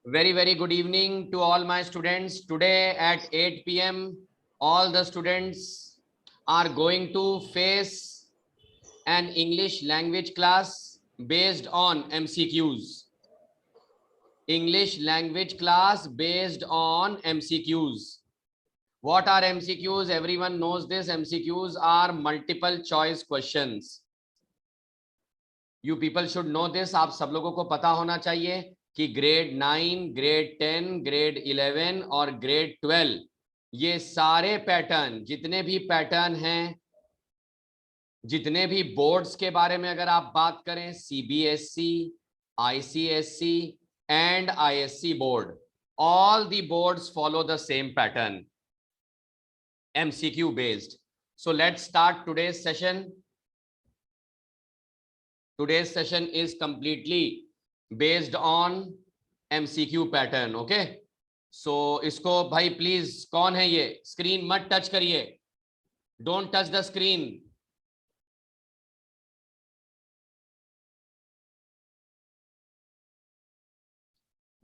Very good evening to all my students. Today at 8 p.m. all the students are going to face an English language class based on MCQs. English language class based on MCQs. What are MCQs? Everyone knows this. MCQs are multiple choice questions. You people should know this. आप सब लोगों को पता होना चाहिए कि grade 9, grade 10, grade 11 और grade 12 ये सारे पैटर्न, जितने भी पैटर्न हैं, जितने भी बोर्ड्स के बारे में अगर आप बात करें, CBSE, ICSE and ISC board, all the boards follow the same pattern, MCQ based. So let's start today's session. Today's session is completely based on MCQ pattern. Okay, so इसको भाई प्लीज, कौन है ये? स्क्रीन मत touch करिए, don't touch the screen.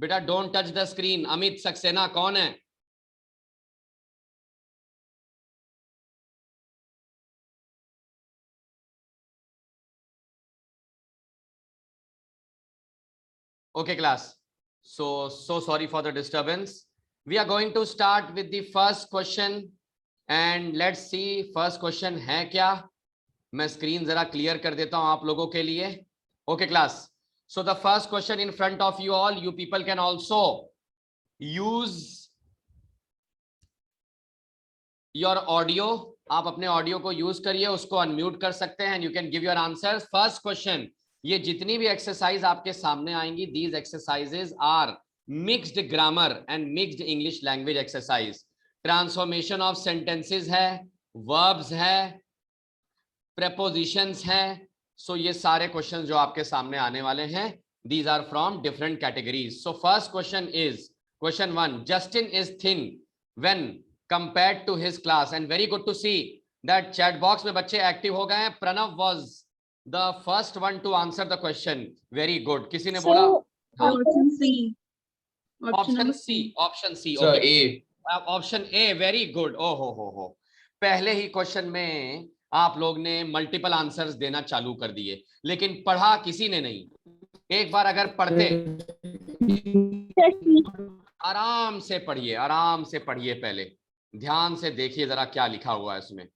बेटा don't touch the screen. Amit Saxena कौन है? Okay class, so sorry for the disturbance. We are going to start with the first question and let's see first question है क्या. मैं screen जरा clear कर देता हूं आप लोगों के लिए. Okay class, so the first question in front of you all, you people can also use your audio. आप अपने ऑडियो को यूज करिए, उसको अनम्यूट कर सकते हैं. You can give your answers. First question, ये जितनी भी एक्सरसाइज आपके सामने आएंगी, these exercises are mixed grammar and mixed English language exercise. Transformation of sentences है, वर्ब्स है, prepositions है. So ये सारे क्वेश्चन जो आपके सामने आने वाले हैं, these are from different categories. So first question is question 1. Justin is thin when compared to his class. And very good to see that chat box में बच्चे एक्टिव हो गए हैं. Pranav was the first one to answer the question. Very good. किसी ने बोला Option C. Option C. Okay. Option A. Very good. Oh हो. पहले ही क्वेश्चन में आप लोग ने मल्टीपल आंसर्स देना चालू कर दिए, लेकिन पढ़ा किसी ने नहीं. एक बार अगर पढ़ते, आराम से पढ़िए, पहले ध्यान से देखिए जरा क्या लिखा हुआ है इसमें.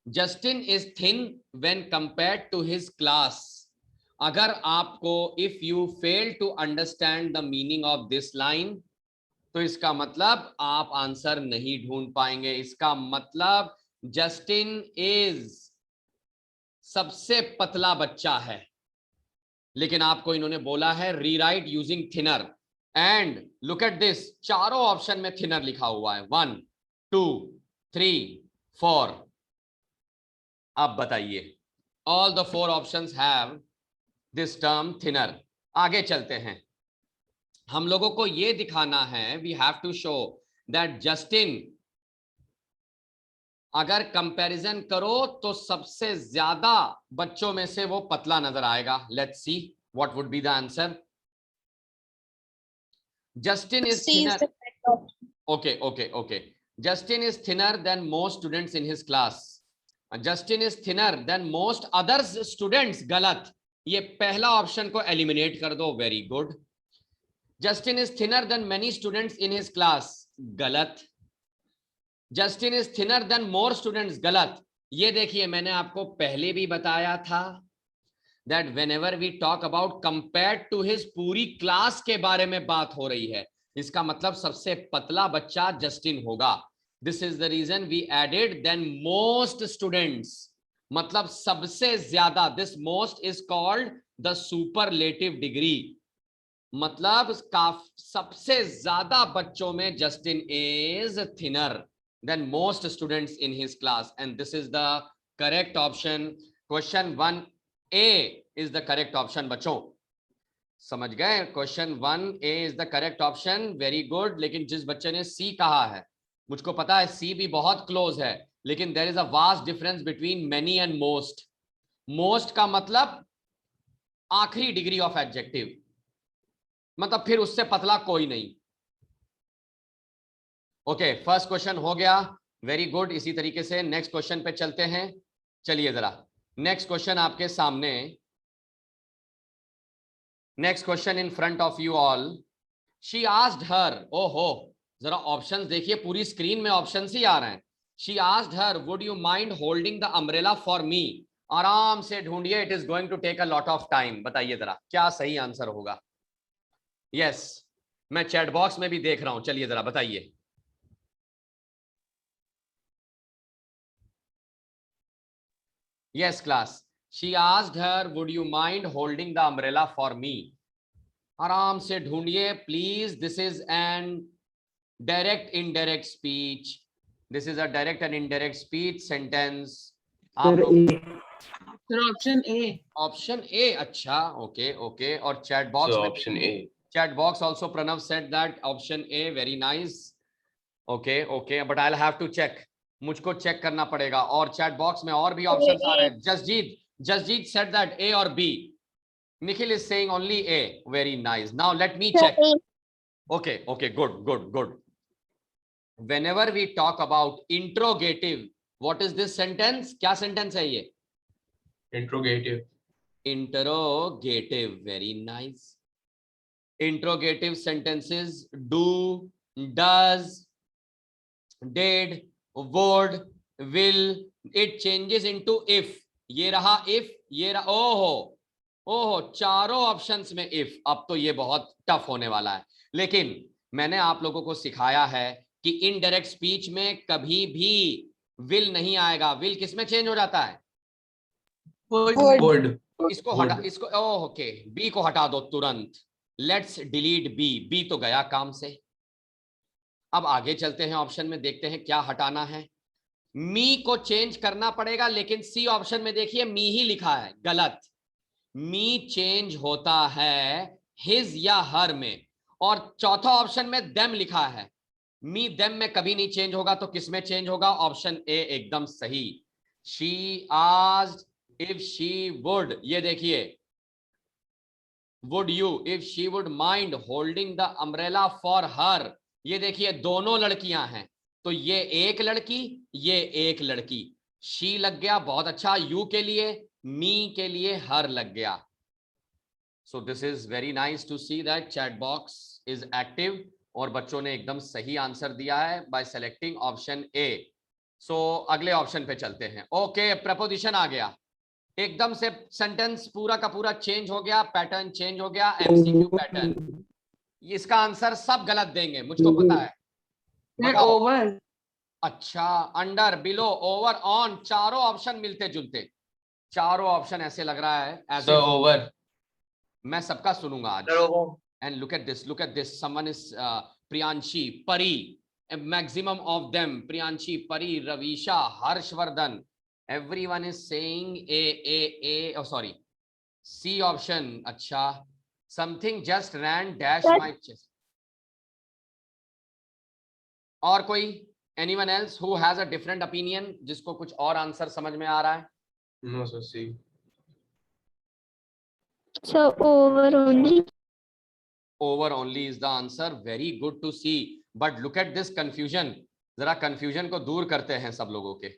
Justin is thin when compared to his class. अगर आपको, if you fail to understand the meaning of this line, तो इसका मतलब आप आंसर नहीं ढूंढ पाएंगे. इसका मतलब जस्टिन इज सबसे पतला बच्चा है, लेकिन आपको इन्होंने बोला है rewrite using thinner. And look at this, चारों ऑप्शन में थिनर लिखा हुआ है. 1, 2, 3, 4. अब बताइए, all the 4 options have this term thinner. आगे चलते हैं. हम लोगों को यह दिखाना है, we have to show that just in, अगर कंपैरिजन करो तो सबसे ज्यादा बच्चों में से वो पतला नजर आएगा. Let's see what would be the answer. Justin is thinner. Okay. Justin is thinner than most students in his class. Justin is thinner than most others students. गलत. ये पहला ऑप्शन को एलिमिनेट कर दो. Very good. Justin is thinner than many students in his class. गलत. Justin is thinner than more students. गलत. ये देखिए, मैंने आपको पहले भी बताया था that whenever we talk about compared to his, पूरी क्लास के बारे में बात हो रही है. इसका मतलब सबसे पतला बच्चा जस्टिन होगा. This is the reason we added then most students. मतलब सबसे ज्यादा. This most is called the superlative degree. मतलब सबसे ज्यादा बच्चों में Justin is thinner than most students in his class, and this is the correct option. Question 1A is the correct option. बच्चों समझ गए? Question 1A is the correct option. Very good. लेकिन जिस बच्चे ने C कहा है, मुझको पता है C भी बहुत क्लोज है, लेकिन there is a vast difference between many and most. Most का मतलब आखिरी डिग्री ऑफ एडजेक्टिव. मतलब फिर उससे पतला कोई नहीं। ओके, फर्स्ट क्वेश्चन हो गया, वेरी गुड। इसी तरीके से नेक्स्ट क्वेश्चन पे चलते हैं। चलिए जरा नेक्स्ट क्वेश्चन आपके सामने, next question in front of you all. She asked हर, ओहो जरा ऑप्शंस देखिए, पूरी स्क्रीन में ऑप्शंस ही आ रहे हैं। She asked her, would you mind holding the umbrella for me. आराम से ढूंढिए, it is going to take a lot of time. बताइए जरा क्या सही आंसर होगा। यस, मैं चैट बॉक्स में भी देख रहा हूं, चलिए जरा बताइए। Yes class, she asked her, would you mind holding the umbrella for me. आराम से ढूंढिए please, this is an direct indirect speech, this is a direct and indirect speech sentence. आप लोग ऑप्शन ए। ऑप्शन ए, अच्छा okay okay. और chat box में option A, chat box also Pranav said that option A, very nice. Okay okay, but I will have to check, मुझको check करना पड़ेगा। और chat box में और भी ऑप्शंस आ रहे हैं। जसजीत सेड दैट ए और B. Nikhil is saying only A. Very nice. Now let me check. Okay, okay, good, good, good. Whenever we talk about interrogative, what is this sentence? क्या sentence है ये? Interrogative. Interrogative. Very nice. Interrogative sentences do, does, did, would, will. It changes into if. ये रहा if, ये रहा, ओहो ओहो, चारों ऑप्शंस में इफ। अब तो ये बहुत टफ होने वाला है, लेकिन मैंने आप लोगों को सिखाया है कि इनडायरेक्ट स्पीच में कभी भी विल नहीं आएगा। विल किस में चेंज हो जाता है? वुड। इसको हटा, इसको ओके, बी को हटा दो तुरंत। लेट्स डिलीट बी, बी तो गया काम से। अब आगे चलते हैं, ऑप्शन में देखते हैं क्या हटाना है। मी को चेंज करना पड़ेगा, लेकिन सी ऑप्शन में देखिए मी ही लिखा है, गलत। मी चेंज होता है हिज या हर में, और चौथा ऑप्शन में देम लिखा है। मी देम में कभी नहीं चेंज होगा, तो किस में चेंज होगा? ऑप्शन ए एकदम सही। She asked if she would, ये देखिए, would you, if she would mind holding the umbrella for her. ये देखिए दोनों लड़कियां हैं, तो ये एक लड़की, ये एक लड़की। शी लग गया, बहुत अच्छा। यू के लिए, मी के लिए हर लग गया। So this is very nice to see that chat box is active, और बच्चों ने एकदम सही आंसर दिया है by selecting option A. So अगले ऑप्शन पे चलते हैं। ओके, प्रपोजिशन आ गया, एकदम से सेंटेंस पूरा का पूरा चेंज हो गया, पैटर्न चेंज हो गया, एमसीक्यू पैटर्न। इसका आंसर सब गलत देंगे, मुझको पता है। ओवर। अच्छा, अंडर, बिलो, ओवर, ऑन, चारों ऑप्शन मिलते जुलते, चारों ऑप्शन ऐसे लग रहा है एज ओवर। मैं सबका सुनूंगा आज। And look at this, someone is Priyanshi, परी, मैक्सिमम ऑफ देम, प्रियांशी, परी, रवीशा, Harshvardhan, everyone is saying a, oh sorry, C option. अच्छा, something just ran dash my chest. और कोई, anyone else who has a different opinion, जिसको कुछ और आंसर समझ में आ रहा है? No sir, C. So over only. Over only is the answer. Very good to see. But look at this confusion. जरा confusion को दूर करते हैं सब लोगों के।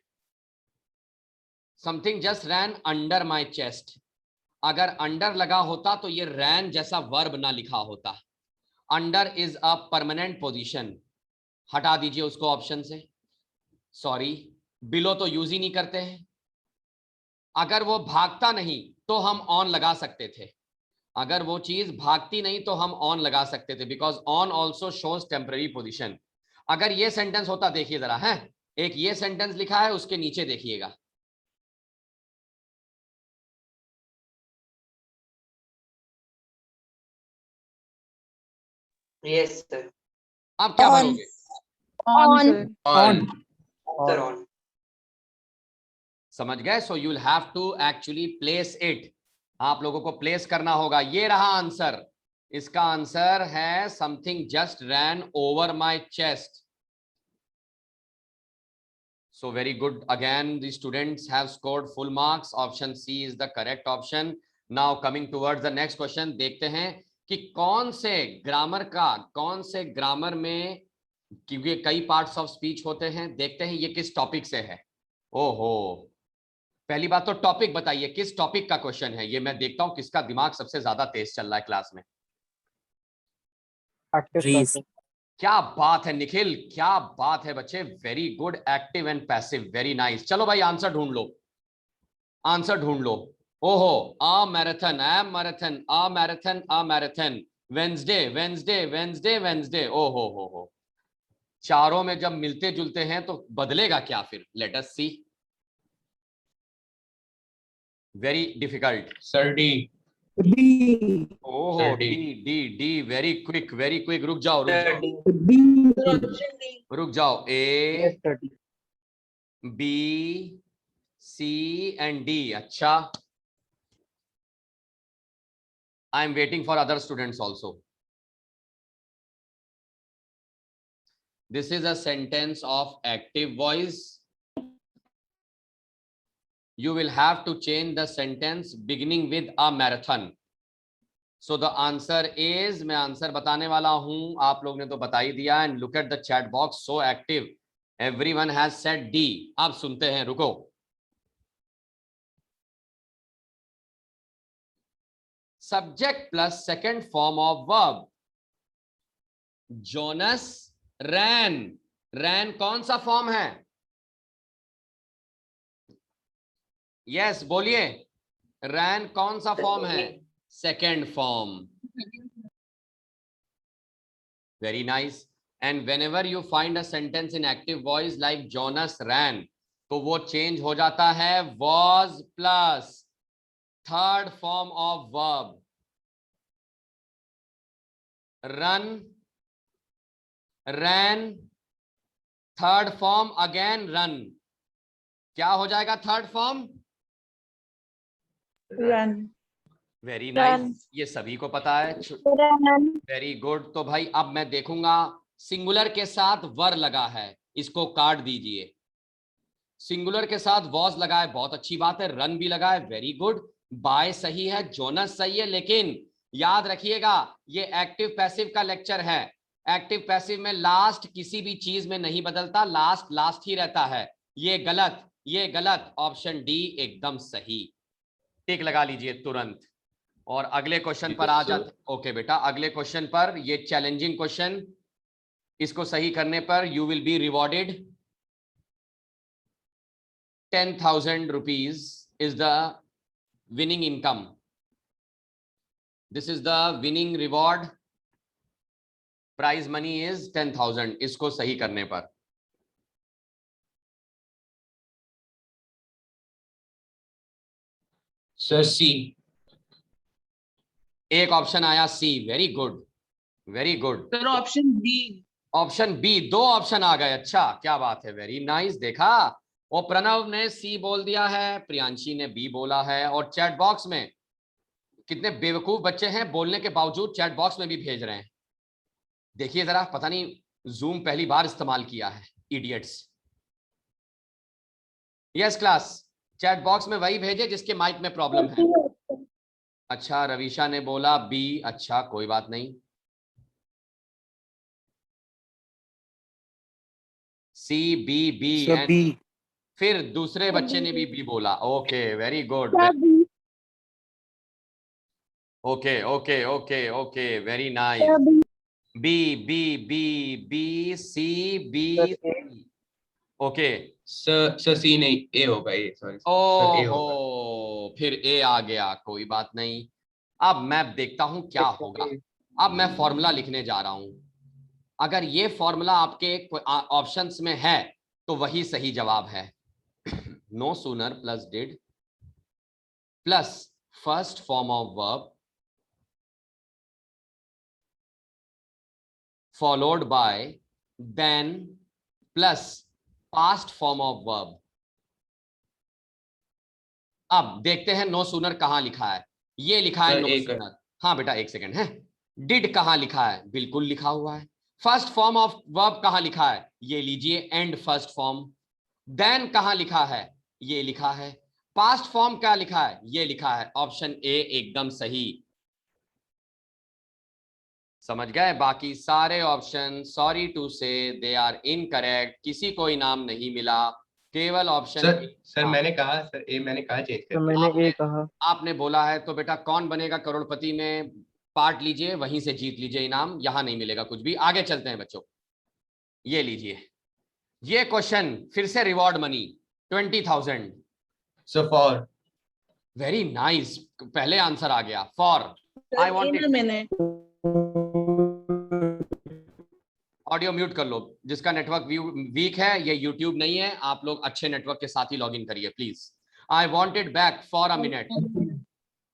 Something just ran under my chest. अगर अंडर लगा होता तो ये ran जैसा वर्ब ना लिखा होता। Under is a permanent position, हटा दीजिए उसको ऑप्शन से। सॉरी, बिलो तो यूज ही नहीं करते हैं। अगर वो भागता नहीं तो हम ऑन लगा सकते थे, अगर वो चीज भागती नहीं तो हम ऑन लगा सकते थे, because on also shows temporary position. अगर ये सेंटेंस होता, देखिए जरा है, एक ये सेंटेंस लिखा है, उसके नीचे देखिएगा, Yes sir. आप क्या भरोगे? On. समझ गए? So you will have to actually place it, आप लोगों को प्लेस करना होगा। ये रहा आंसर, इसका आंसर है something just ran over my chest. So very good. Again, the students have scored full marks. Option C is the correct option. Now coming towards the next question, देखते हैं कि कौन से ग्रामर में, क्योंकि कई पार्ट्स ऑफ स्पीच होते हैं, देखते हैं ये किस टॉपिक से है। ओहो, पहली बात तो टॉपिक बताइए, किस टॉपिक का क्वेश्चन है ये, मैं देखता हूं किसका दिमाग सबसे ज्यादा तेज चल रहा है क्लास में। क्या बात है निखिल, क्या बात है बच्चे, very good, active and passive, very nice. चलो भाई आंसर ढूंढ लो, आंसर ढूंढ लो। ओहो, a marathon, a marathon, Wednesday Wednesday Wednesday Wednesday, ओहो हो, चारों में जब मिलते जुलते हैं तो बदलेगा क्या फिर, let us see. Very difficult. Sir D. ओहो, Sir D D. D D, very quick very quick, रुक जाओ रुक Sir जाओ D. Sir, option D. रुक जाओ, A B C and D, अच्छा। I am waiting for other students also. This is a sentence of active voice. You will have to change the sentence beginning with a marathon. So the answer is, मैं answer बताने वाला हूं, आप लोग ने तो बता ही दिया, and look at the chat box, so active, everyone has said D. आप सुनते हैं, रुको। Subject plus second form of verb. Jonas ran. Ran कौन सा फॉर्म है? यस बोलिए, रैन कौन सा फॉर्म है? Second form. Very nice. And whenever you find a sentence in active voice like Jonas ran, तो वो चेंज हो जाता है was plus third form of verb, run, ran, third form again run. क्या हो जाएगा third form? Run. Very nice, ये सभी को पता है, वेरी गुड। तो भाई अब मैं देखूंगा, सिंगुलर के साथ वर लगा है, इसको काट दीजिए। सिंगुलर के साथ वॉज लगा है, बहुत अच्छी बात है, रन भी लगा है, वेरी गुड। बाय सही है, जोनस सही है, लेकिन याद रखिएगा ये एक्टिव पैसिव का लेक्चर है। एक्टिव पैसिव में लास्ट किसी भी चीज में नहीं बदलता, लास्ट लास्ट ही रहता है। ये गलत, ये गलत, ऑप्शन डी एकदम सही, टिक लगा लीजिए तुरंत। और अगले क्वेश्चन पर आ जाते। ओके बेटा, अगले क्वेश्चन पर, ये चैलेंजिंग क्वेश्चन, इसको सही करने पर you will be rewarded 10,000 rupees is the winning income. This is the winning reward. Prize money is 10,000 इसको सही करने पर। Sir C. एक ऑप्शन आया C, very good very good. Sir, option B. Option B, दो ऑप्शन आ गए, अच्छा क्या बात है, वेरी नाइस। देखा, और प्रणव ने सी बोल दिया है, प्रियांशी ने बी बोला है, और चैट बॉक्स में कितने बेवकूफ बच्चे हैं, बोलने के बावजूद चैट बॉक्स में भी भेज रहे हैं। देखिए जरा, पता नहीं जूम पहली बार इस्तेमाल किया है, idiots. Yes class, chat box में वही भेजे जिसके माइक में प्रॉब्लम है। अच्छा, रविशा ने बोला बी, अच्छा कोई बात नहीं। सी बी बी एंड फिर दूसरे बच्चे ने भी बी बोला। Okay very good, okay okay okay okay, very nice. B B B B C B, okay. Sir C नहीं, A होगा, A, sorry. Sir A होगा. ओहो, फिर ए आ गया, कोई बात नहीं। अब मैं देखता हूं क्या होगा। अब मैं फॉर्मूला लिखने जा रहा हूं, अगर ये फॉर्मूला आपके ऑप्शंस में है तो वही सही जवाब है। No sooner plus did plus first form of verb followed by than plus past form of verb. अब देखते हैं नो सूनर कहां लिखा है, ये लिखा है नो सूनर। हाँ बेटा एक सेकंड है। डिड कहां लिखा है? बिल्कुल लिखा हुआ है। फर्स्ट फॉर्म ऑफ वर्ब कहां लिखा है? ये लीजिए, एंड फर्स्ट फॉर्म। देन कहां लिखा है? ये लिखा है। पास्ट फॉर्म क्या लिखा है? ये लिखा है। ऑप्शन ए एकदम सही। समझ गए? बाकी सारे ऑप्शन सॉरी टू से दे आर इनकरेक्ट, किसी को इनाम नहीं मिला, केवल ऑप्शन सर मैंने कहा सर ए मैंने कहा चेंज तो कर मैंने ए कहा। आपने बोला है तो बेटा कौन बनेगा करोड़पति में पार्ट लीजिए, वहीं से जीत लीजिए इनाम, यहां नहीं मिलेगा कुछ भी। आगे चलते हैं बच्चों, ये लीजिए ये क्वेश्चन, फिर से reward money 20,000। So for very nice, पहले आंसर आ गया for. I wanted, In a minute. Audio mute कर लो, जिसका नेटवर्क वीक है, ये यूट्यूब नहीं है, आप लोग अच्छे नेटवर्क के साथ ही लॉग इन करिए please. I wanted back for a minute,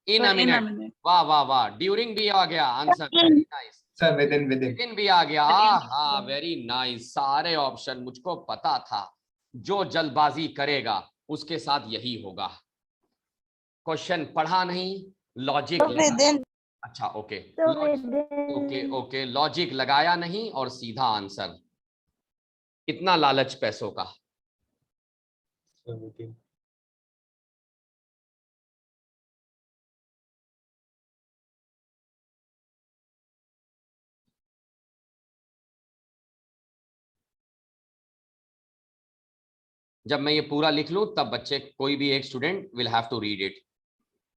in a minute, वाह वाह वाह, ड्यूरिंग भी आ गया answer, very nice. Sir within within भी आ गया, हाँ वेरी नाइस, सारे ऑप्शन मुझको पता था, जो जल्दबाजी करेगा उसके साथ यही होगा। क्वेश्चन पढ़ा नहीं, लॉजिक अच्छा ओके ओके ओके, लॉजिक लगाया नहीं और सीधा आंसर। कितना लालच पैसों का। जब मैं ये पूरा लिख लूं तब बच्चे, कोई भी एक student will have to read it.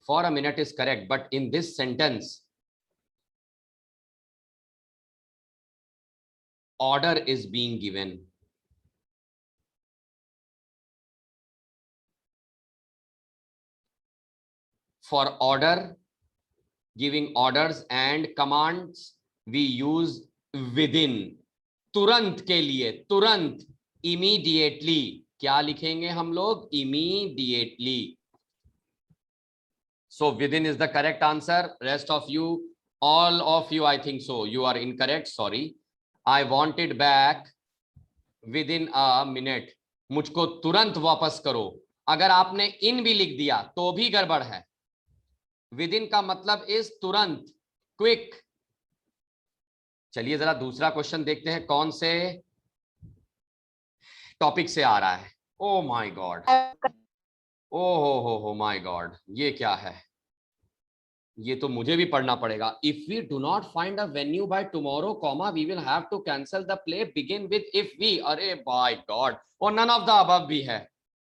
For a minute is correct, but in this sentence order is being given. For order, giving orders and commands, we use within. तुरंत के लिए, तुरंत, immediately, क्या लिखेंगे हम लोग? immediately. So within is the correct answer. Rest of you, all of you, I think so, you are incorrect, sorry. I wanted back within a minute. मुझको तुरंत वापस करो। अगर आपने इन भी लिख दिया तो भी गड़बड़ है। विदिन का मतलब इज तुरंत, क्विक। चलिए जरा दूसरा क्वेश्चन देखते हैं कौन से टॉपिक से आ रहा है। ओ माय गॉड, ओ हो माय गॉड, ये क्या है? ये तो मुझे भी पढ़ना पड़ेगा। If we do not find a venue by tomorrow comma we will have to cancel the play, begin with if we. अरे बाय गॉड, और नन ऑफ द अबव भी है,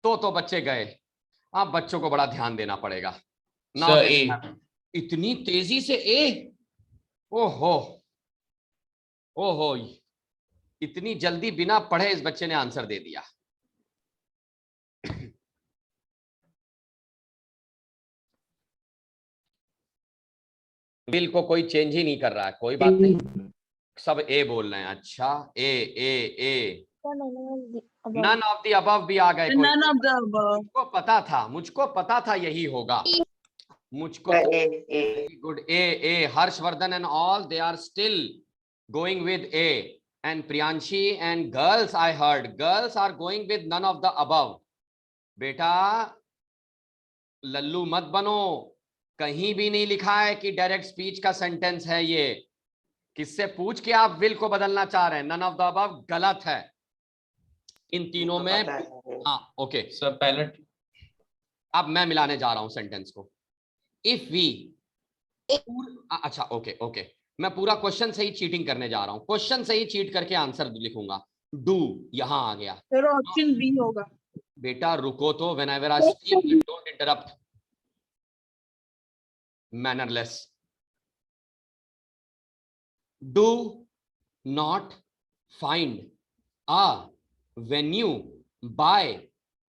तो बच्चे गए। अब बच्चों को बड़ा ध्यान देना पड़ेगा। सर ए, इतनी तेजी से ए, ओहो ओहो, इतनी जल्दी बिना पढ़े इस बच्चे ने आंसर दे दिया। बिल को कोई चेंज ही नहीं कर रहा है, कोई बात नहीं, सब ए बोल रहे हैं। अच्छा ए ए ए, नन ऑफ द अबव भी आ गए। None of the above. मुझको पता था यही होगा, मुझको। Good, A Harshvardhan and all they are still going with A, and Priyanshi and girls, I heard girls are going with none of the above. बेटा लल्लू मत बनो, कहीं भी नहीं लिखा है कि डायरेक्ट स्पीच का सेंटेंस है ये। किससे पूछ के आप विल को बदलना चाह रहे हैं? नन ऑफ द अबव गलत है इन तीनों में। हाँ ओके सर पहले अब मैं मिलाने जा रहा हूं सेंटेंस को। इफ वी, अच्छा ओके ओके, मैं पूरा क्वेश्चन से ही चीटिंग करने जा रहा हूं, क्वेश्चन से ही चीट करके आंसर लिखूंगा। डू यहां आ गया, फिर ऑप्शन बी होगा। बेटा रुको तो, whenever I speak don't interrupt, mannerless. Do not find a venue by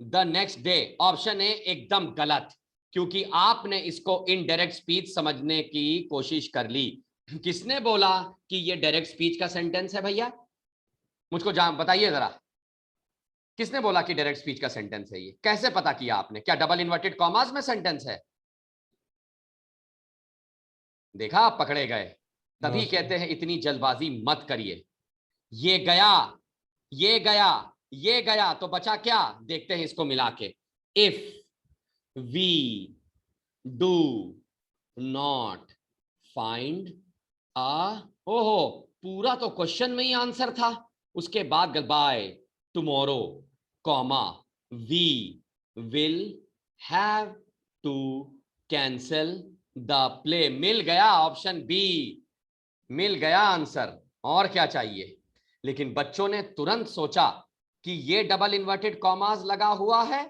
the next day, option A एकदम गलत, क्योंकि आपने इसको इनडायरेक्ट स्पीच समझने की कोशिश कर ली। किसने बोला कि ये डायरेक्ट स्पीच का सेंटेंस है भैया? मुझको बताइए जरा, किसने बोला कि डायरेक्ट स्पीच का सेंटेंस है? ये कैसे पता किया आपने? क्या डबल इन्वर्टेड कॉमास में सेंटेंस है? देखा, आप पकड़े गए। तभी कहते हैं इतनी जल्दबाजी मत करिए। ये गया, ये गया, ये गया, तो बचा क्या? देखते हैं इसको मिला के। If we do not find a, ओहो, पूरा तो क्वेश्चन में ही आंसर था। उसके बाद by tomorrow comma we will have to cancel the play, मिल गया ऑप्शन बी। मिल गया आंसर, और क्या चाहिए। लेकिन बच्चों ने तुरंत सोचा कि ये डबल इन्वर्टेड कॉमास लगा हुआ है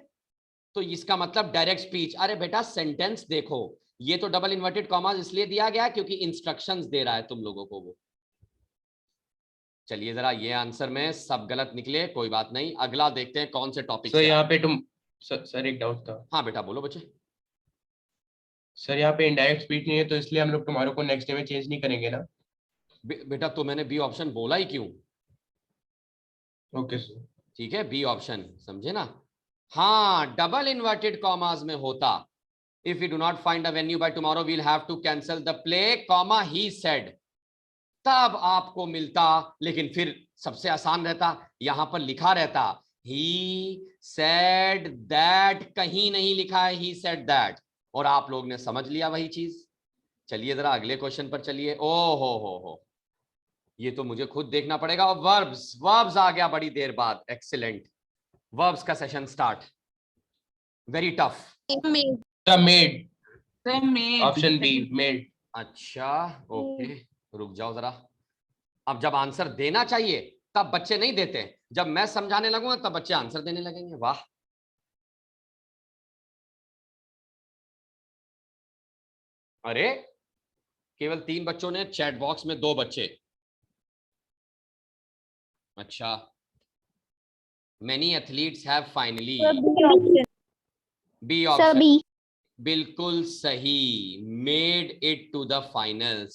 तो इसका मतलब डायरेक्ट स्पीच। अरे बेटा सेंटेंस देखो, ये तो डबल इन्वर्टेड कॉमास इसलिए दिया गया है क्योंकि इंस्ट्रक्शंस दे रहा है तुम लोगों को वो। चलिए जरा, ये आंसर में सब गलत निकले, कोई बात नहीं, अगला देखते हैं कौन से टॉपिक सर से। यहाँ पे तुम सर एक डाउट था। हाँ बेटा बोलो बच्चे। सर यहाँ पे इनडायरेक्ट स्पीच नहीं है तो इसलिए हम लोग टुमारो को नेक्स्ट डे में चेंज नहीं करेंगे ना। बेटा तो मैंने बी ऑप्शन बोला ही क्यों। Okay sir. ठीक है, बी ऑप्शन समझे ना। हाँ, डबल इन्वर्टेड कॉमास में होता if you do not find a venue by tomorrow we'll have to cancel the play comma he said, तब आपको मिलता। लेकिन फिर सबसे आसान रहता, यहां पर लिखा रहता ही सेड दैट, कहीं नहीं लिखा है ही सेड दैट, और आप लोग ने समझ लिया वही चीज। चलिए जरा अगले क्वेश्चन पर चलिए। ओ हो, ये तो मुझे खुद देखना पड़ेगा। और वर्ब्स, वर्ब्स आ गया बड़ी देर बाद, एक्सीलेंट। वर्ब्स का session start, very tough. Made, Made. Option be made. अच्छा ओके, रुक जाओ जरा। अब जब आंसर देना चाहिए तब बच्चे नहीं देते, जब मैं समझाने लगूंगा तब बच्चे आंसर देने लगेंगे। वाह, अरे केवल 3 बच्चों ने, चैट बॉक्स में 2 बच्चे। अच्छा, many athletes have finally, B option सभी। बिल्कुल सही, made it to the finals.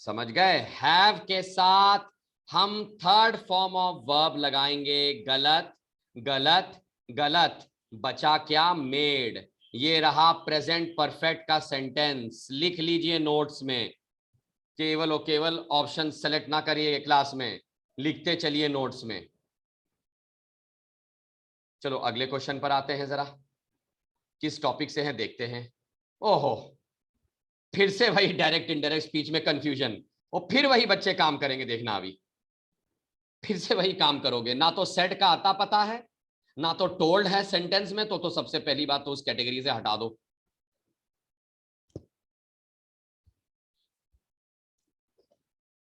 समझ गए, हैव के साथ हम थर्ड फॉर्म ऑफ वर्ब लगाएंगे। गलत गलत गलत, बचा क्या, मेड। ये रहा प्रेजेंट परफेक्ट का सेंटेंस, लिख लीजिए नोट्स में। केवल और केवल ऑप्शन सेलेक्ट ना करिए क्लास में, लिखते चलिए नोट्स में। चलो अगले क्वेश्चन पर आते हैं, जरा किस टॉपिक से है देखते हैं। ओहो, फिर से वही डायरेक्ट इनडायरेक्ट स्पीच में कंफ्यूजन, और फिर वही बच्चे काम करेंगे, देखना अभी फिर से वही काम करोगे। ना तो सेट का आता पता है, ना तो टोल्ड है सेंटेंस में, तो सबसे पहली बात तो उस कैटेगरी से हटा दो।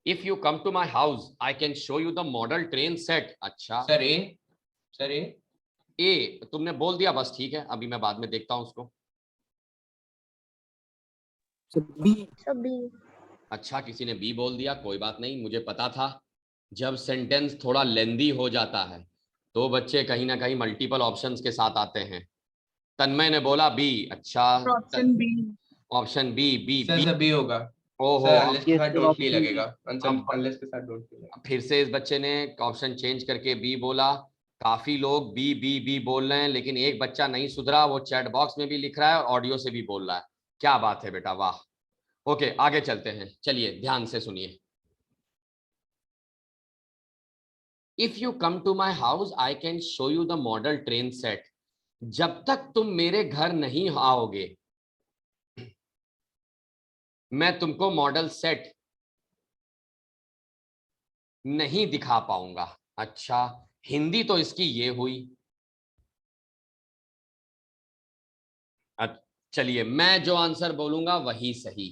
If you come to my house I can show you the model train set. अच्छा sir A, sir A, A तुमने बोल दिया, बस ठीक है, अभी मैं बाद में देखता हूं उसको। सभी। अच्छा, किसी ने बी बोल दिया, कोई बात नहीं, मुझे पता था जब सेंटेंस थोड़ा लेंदी हो जाता है तो बच्चे कहीं ना कहीं मल्टीपल ऑप्शंस के साथ आते हैं। तन्मय ने बोला बी। अच्छा, Option B. Option B, B sir B. Sir B होगा। ओहो, सर अनलेस के साथ डोंट नहीं लगेगा। अब अनलेस के साथ डोंट नहीं लगेगा। फिर से इस बच्चे ने ऑप्शन चेंज करके बी बोला। काफी लोग बी बी बी बोल रहे हैं, लेकिन एक बच्चा नहीं सुधरा, वो चैट बॉक्स में भी लिख रहा है और ऑडियो से भी बोल रहा है। क्या बात है बेटा, वाह। ओके आगे चलते हैं, चलिए ध्यान से सुनिए। If you come to my house I can show you the model train set. जब तक तुम मेरे घर नहीं आओगे मैं तुमको मॉडल सेट नहीं दिखा पाऊंगा। अच्छा, हिंदी तो इसकी ये हुई। चलिए मैं जो आंसर बोलूंगा वही सही।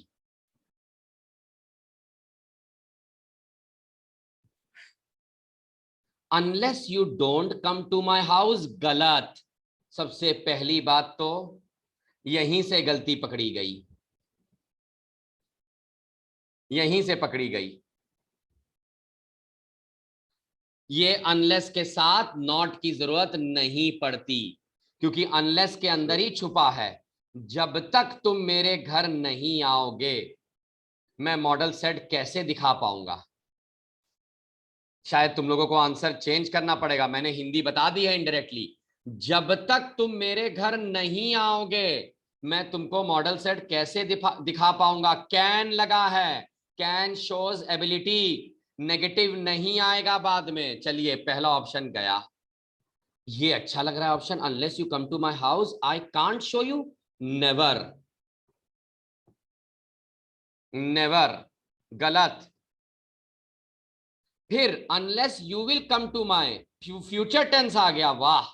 Unless you don't come to my house, गलत। सबसे पहली बात तो यहीं से गलती पकड़ी गई, यहीं से पकड़ी गई। ये अनलेस के साथ नॉट की जरूरत नहीं पड़ती, क्योंकि अनलेस के अंदर ही छुपा है जब तक तुम मेरे घर नहीं आओगे मैं मॉडल सेट कैसे दिखा पाऊंगा। शायद तुम लोगों को आंसर चेंज करना पड़ेगा, मैंने हिंदी बता दी है इनडायरेक्टली। जब तक तुम मेरे घर नहीं आओगे मैं तुमको मॉडल सेट कैसे दिखा पाऊंगा। कैन लगा है, कैन शोज एबिलिटी, नेगेटिव नहीं आएगा बाद में। चलिए पहला ऑप्शन गया, ये अच्छा लग रहा है option. Unless you come to my house I can't show you, never, never, गलत। फिर unless you will come to my, future tense आ गया, वाह।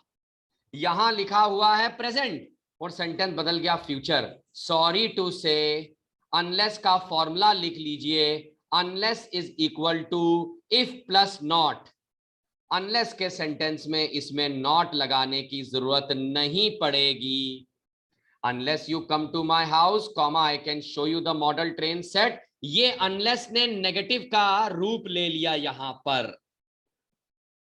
यहां लिखा हुआ है प्रेजेंट और सेंटेंस बदल गया फ्यूचर। सॉरी टू से अनलेस का फॉर्मूला लिख लीजिए, unless is equal to if plus not. Unless के सेंटेंस में इसमें नॉट लगाने की जरूरत नहीं पड़ेगी। Unless you come to my house comma I can show you the model train set. ये अनलेस ने नेगेटिव का रूप ले लिया यहां पर।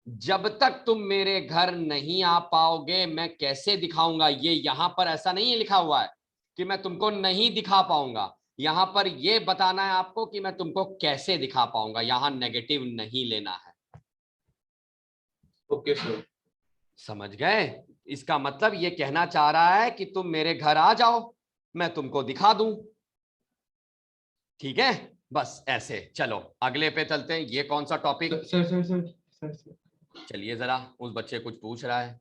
जब तक तुम मेरे घर नहीं आ पाओगे मैं कैसे दिखाऊंगा, ये यहां पर ऐसा नहीं है लिखा हुआ है कि मैं तुमको नहीं दिखा पाऊंगा, यहां पर ये बताना है आपको कि मैं तुमको कैसे दिखा पाऊंगा, यहां नेगेटिव नहीं लेना है। Okay sir. समझ गए? इसका मतलब ये कहना चाह रहा है कि तुम मेरे घर आ जाओ मैं तुमको दिखा दूं। ठीक है, बस ऐसे। चलो अगले पे चलते हैं। ये कौन सा topic? Sir sir sir sir sir चलिए जरा, उस बच्चे कुछ पूछ रहा है।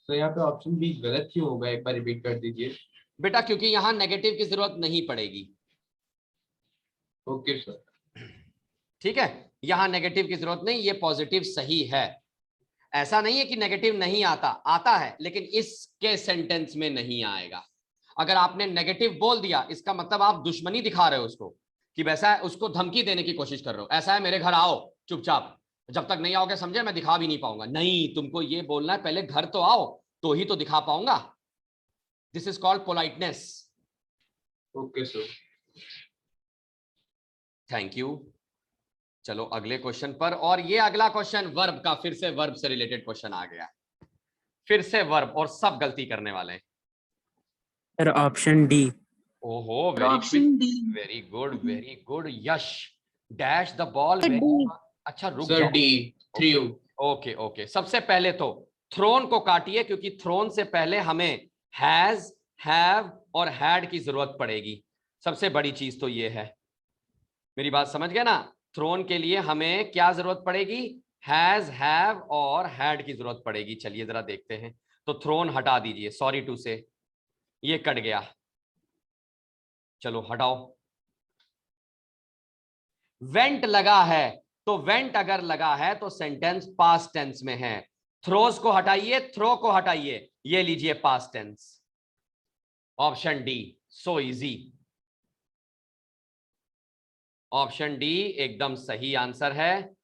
सर यहाँ पे ऑप्शन बी गलत क्यों होगा, एक बार रिपीट कर दीजिए। बेटा क्योंकि यहां नेगेटिव की जरूरत नहीं पड़ेगी। Okay sir. ठीक है, यहां नेगेटिव की जरूरत नहीं, ये पॉजिटिव सही है। ऐसा नहीं है कि नेगेटिव नहीं आता, आता है लेकिन इसके सेंटेंस में नहीं आएगा। अगर आपने नेगेटिव बोल दिया इसका मतलब आप दुश्मनी दिखा रहे हो उसको, कि वैसा है, उसको धमकी देने की कोशिश कर रहे हो। ऐसा है मेरे घर आओ चुपचाप, जब तक नहीं आओगे समझे मैं दिखा भी नहीं पाऊंगा। नहीं, तुमको ये बोलना है पहले घर तो आओ तो ही तो दिखा पाऊंगा। This is called politeness. Okay sir. Thank you. चलो अगले क्वेश्चन पर। और ये अगला क्वेश्चन वर्ब का, फिर से वर्ब से रिलेटेड क्वेश्चन आ गया, फिर से वर्ब, और सब गलती करने वाले हैं। Sir option D. ओहो, Option D. Very good, very good. Yash dash the ball. अच्छा रुक सर जाओ। D, through. ओके ओके, सबसे पहले तो थ्रोन को काटिए क्योंकि थ्रोन से पहले हमें हैज, हैव और हैड की जरूरत पड़ेगी। सबसे बड़ी चीज तो ये है, मेरी बात समझ गए ना? थ्रोन के लिए हमें क्या जरूरत पड़ेगी? हैज, हैव और हैड की जरूरत पड़ेगी। चलिए जरा देखते हैं। तो थ्रोन हटा दीजिए, सॉरी टू से, ये कट गया। चलो हटाओ। वेंट लगा है, तो वेंट अगर लगा है तो सेंटेंस पास्ट टेंस में है। थ्रोस को हटाइए, थ्रो को हटाइए, ये लीजिए past tense. Option D, so easy. Option D एकदम सही आंसर है।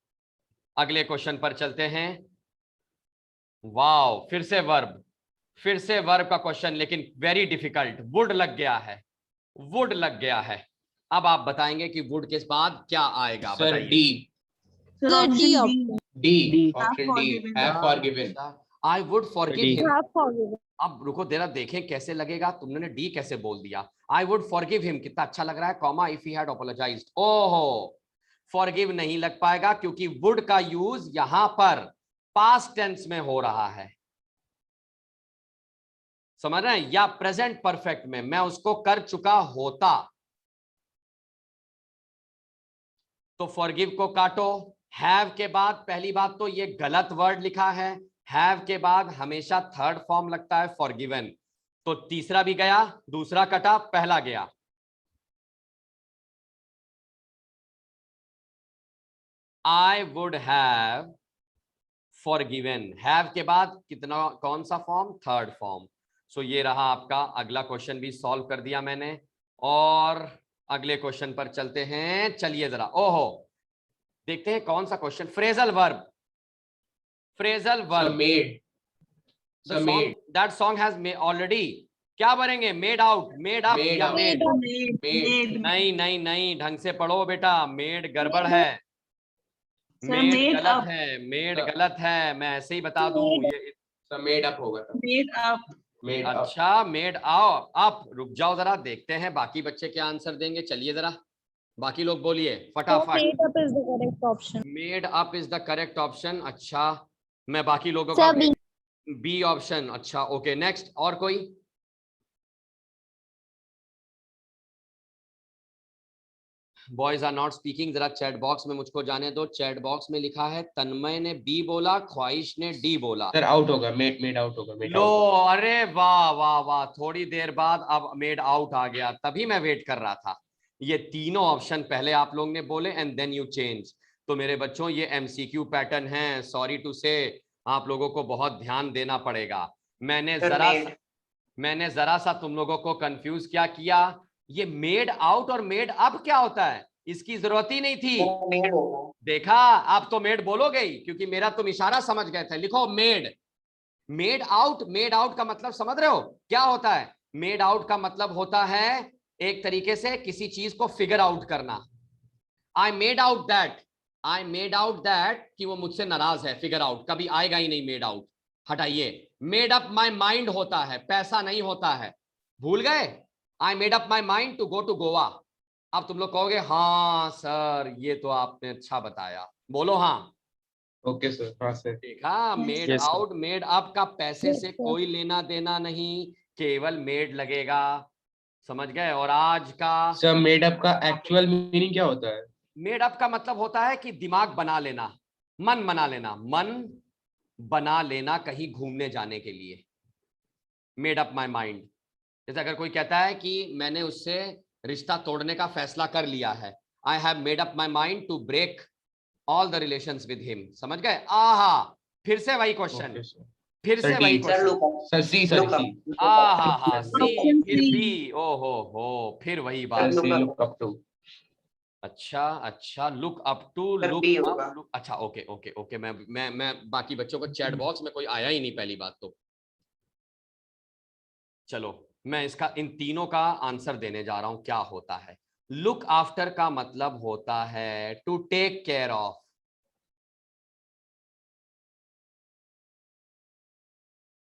अगले क्वेश्चन पर चलते हैं। वाओ, फिर से वर्ब, फिर से वर्ब का क्वेश्चन, लेकिन वेरी डिफिकल्ट। वुड लग गया है, वुड लग गया है। अब आप बताएंगे कि वुड के बाद क्या आएगा? सर बताइए। D. Sir, option D. D, option Have D, forgiven. Have forgiven. I would forgive D. Him. अब रुको जरा देखें कैसे लगेगा। तुमने डी कैसे बोल दिया? आई वुड फॉरगिव हिम, कितना अच्छा लग रहा है। Comma if he had apologised. ओहो, फॉरगिव नहीं लग पाएगा क्योंकि वुड का यूज यहां पर पास्ट टेंस में हो रहा है। समझ रहे हैं? या प्रेजेंट परफेक्ट में, मैं उसको कर चुका होता। तो फॉरगिव को काटो। हैव के बाद पहली बात तो ये गलत वर्ड लिखा है। हैव के बाद हमेशा थर्ड फॉर्म लगता है फॉरगिवन। तो तीसरा भी गया, दूसरा कटा, पहला गया। I would have forgiven. Have के बाद कितना, कौन सा फॉर्म? Third form. सो ये रहा आपका अगला क्वेश्चन, भी सॉल्व कर दिया मैंने। और अगले क्वेश्चन पर चलते हैं। चलिए जरा, ओहो देखते हैं कौन सा question. Phrasal verb, phrasal verb. Made. That song has already, क्या बनेंगे? Made out, made up Made या up. मेड? Made. नहीं नहीं नहीं, ढंग से पढ़ो बेटा। मेड गड़बड़ है, Sir, मेड made गलत up. है, मेड Sir. गलत है। मैं ऐसे ही बता दूं ये। सर मेड अप होगा sir. Made up. Made up. अच्छा, मेड अप। रुक जाओ जरा, देखते हैं बाकी बच्चे क्या आंसर देंगे। चलिए जरा, बाकी लोग बोलिए फटाफट। Made up is the correct option. Made up is the correct option. अच्छा, मैं बाकी लोगों Sir, का B. B option. अच्छा ओके, नेक्स्ट। और कोई? Boys are not speaking. जरा चैट बॉक्स में मुझको जाने दो। चैट बॉक्स में लिखा है तन्मय ने बी बोला, ख्वाहिश ने डी बोला। सर आउट होगा, मेड आउट होगा, मेड लो, आउट। अरे वाह वाह वाह, थोड़ी देर बाद अब मेड आउट आ गया, तभी मैं वेट कर रहा था। ये तीनों ऑप्शन पहले आप लोग ने बोले एंड देन यू चेंज। तो मेरे बच्चों ये एमसीक्यू पैटर्न है, सॉरी टू से आप लोगों को बहुत ध्यान देना पड़ेगा। मैंने Sir, जरा made. मैंने जरा सा तुम लोगों को कंफ्यूज क्या किया। ये मेड आउट और मेड अप क्या होता है, इसकी जरूरत ही नहीं थी। Sir, made होगा. देखा, आप तो मेड बोलोगे ही, क्योंकि मेरा तुम इशारा समझ गए थे। लिखो made. Made out, made out का मतलब समझ रहे हो क्या होता है? मेड आउट का मतलब होता है एक तरीके से किसी चीज को फिगर आउट करना। I made out that, I made out that कि वो मुझसे नाराज है। फिगर आउट कभी आएगा ही नहीं, मेड आउट हटाइए। मेड अप माई माइंड होता है, पैसा नहीं होता है, भूल गए? I made up my mind to go to Goa. अब तुम लोग कहोगे हाँ सर ये तो आपने अच्छा बताया, बोलो हाँ। ओके सर, हाँ सर। देखा, made Yes, sir. Out made up का पैसे Yes, से sir. कोई लेना देना नहीं, केवल मेड लगेगा, समझ गए? और आज का सर मेड अप का एक्चुअल मीनिंग क्या होता है? मेड अप का मतलब होता है कि दिमाग बना लेना, मन बना लेना, मन बना लेना कहीं घूमने जाने के लिए। Made up my mind. जैसे अगर कोई कहता है कि मैंने उससे रिश्ता तोड़ने का फैसला कर लिया है, I have made up my mind to break all the relations with him. समझ गए? आहा, फिर से वही क्वेश्चन, ओके सर। फिर सर, से वही D. Sir, question. look up. Sir C, sir Look up. C. Look up. आहा हा, सी, Option फिर C. बी, ओ हो, फिर वही सर बात। Look सी, up. Look up to. अच्छा अच्छा, look up to, Sir, look B up, होगा. लुक, अच्छा ओके ओके ओके। मैं बाकी बच्चों को चैट बॉक्स में कोई आया ही नहीं पहली बात तो। चलो मैं इसका इन तीनों का आंसर देने जा रहा हूं क्या होता है। लुक आफ्टर का मतलब होता है to take care of.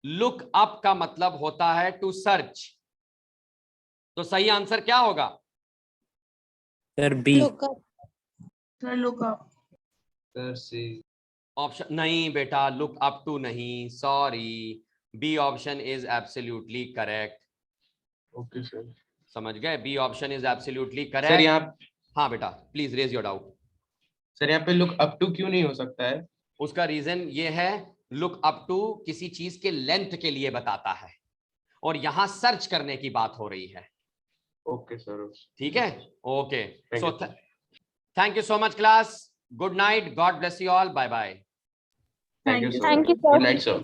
Look up का मतलब होता है टू सर्च। तो सही आंसर क्या होगा? Sir, B. Look up. Sir, look up. Sir C. Option नहीं बेटा, लुक अप टू नहीं, sorry. B option is absolutely correct. Okay sir. समझ गए? B option is absolutely sir correct. यहाँ हाँ बेटा, please raise your doubt. Sir यहाँ पे लुक अप टू क्यों नहीं हो सकता है? उसका रीजन ये है, लुक अप टू किसी चीज के लेंथ के लिए बताता है, और यहां सर्च करने की बात हो रही है। Okay sir. ठीक है, okay. Thank so you. Thank you so much class. Good night, God bless you all, bye bye. Thank you sir. Thank you, sir. Good night sir.